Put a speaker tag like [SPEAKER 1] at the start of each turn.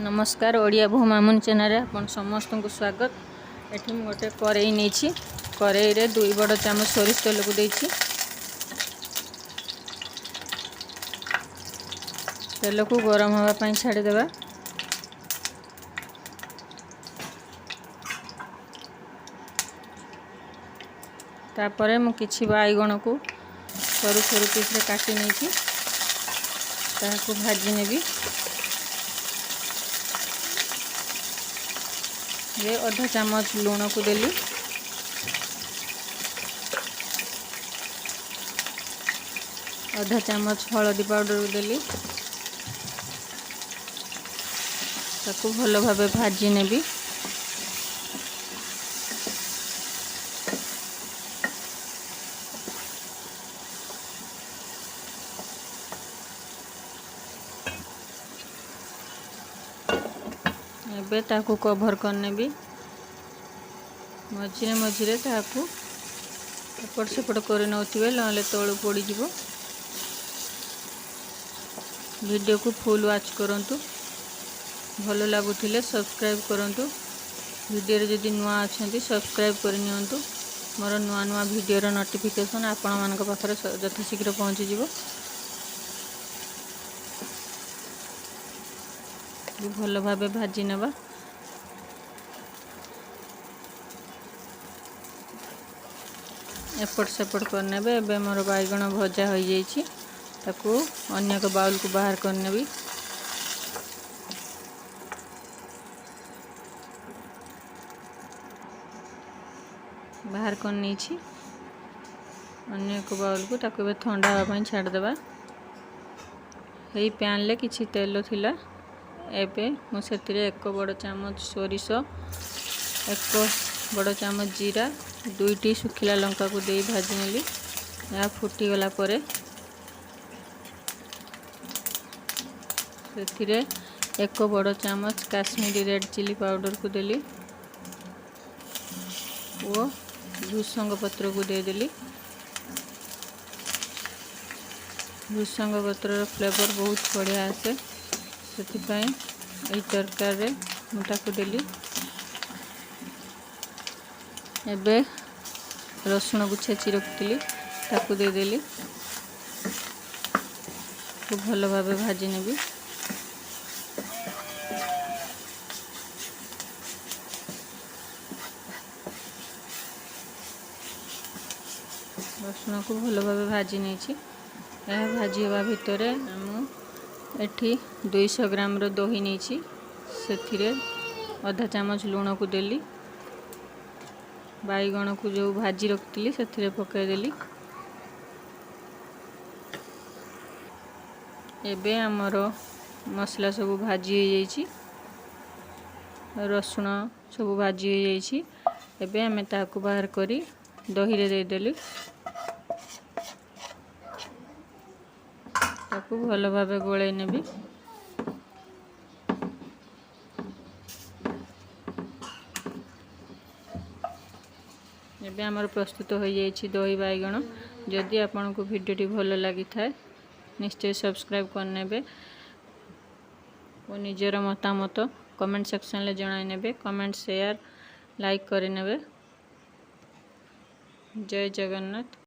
[SPEAKER 1] नमस्कार ओडिया बहु मामुन चैनल आपन समस्त को स्वागत। एठी मु गोटे करेई नहीं करेई रे 2 बड़ चामच सोरिष तेल को देछि। तेल को गरम होगा पाई छाड़ी देबा। तापरे मु किछि बाईगण को सरू सरू पीस रे काटी नहीं ताको भाजी नेबी। ये आधा चामच लूण को देली, आधा चामच हल्दी पाउडर को देली, ताको भल भाबे भाजी नेबी। एबे ताको कवर करने भी मझिरे मझिरे ताको एपट सेपट कर नौथिबे नले तळु पड़ी जीवो। वीडियो को फुल वॉच करंतु, भलो लागुथिले सब्सक्राइब करंतु। वीडियो रे जदि नुआ अछंती सब्सक्राइब कर नियंतु। मोर नुआ नुआ वीडियो रो नोटिफिकेशन आपण मानक पाखरे यथा शीघ्र पहुंची जीवो। भल भाबे भाजी नेबा। एपट सेपट करने बे मोर बैगण भजा हो जाइए। ताकू अन्य एक बाउल को बाहर करने भी बाहर कर नहीं अन्य एक बाउल को ताकू बे ठंडा होगा छाड़ देबा। यही पैन ले किछि तेल थिला। एबे मु सेतिरे 1 बड़ चामच सोरिष, 1 बड़ चामच जीरा, 2टी सुखिला लंका को दे भाजी नेली। या फुटी गला परे सेतिरे 1 बड़ चामच काश्मीरी रेड चिली पाउडर को देली और भृषंग पत्र को दे देली। भृषंग पत्र फ्लेवर बहुत बढ़िया आसे, से तरकार रे मुटा को देली। एबे रसुण को छेची रखी ताकू दे देली। तो भल भाबे भाजी नेबी। रसुण को भल भाबे भाजी नहीं भाजी हवा भितर एठी 200 ग्राम रो दही नहीं से आधा चामच लूण को देली। बैगण को जो भाजी रखी से पकईदेली। एबे आमर मसला सब भाजी हो जाइए, रसुण सब भाजी हो जाइए। एबे आमे ताको बाहर करी दही रे दे देली। ताको भल भाबे गोळै नेबी। एबे आमर प्रस्तुत हो जाइए दही बैगण। जदि आपन को वीडियोटी भल लगी थाए निश्चय सब्सक्राइब करनेबे और निजर मतामत कमेंट सेक्शन ले जणाई नेबे। कमेंट शेयर लाइक करि नेबे। जय जगन्नाथ।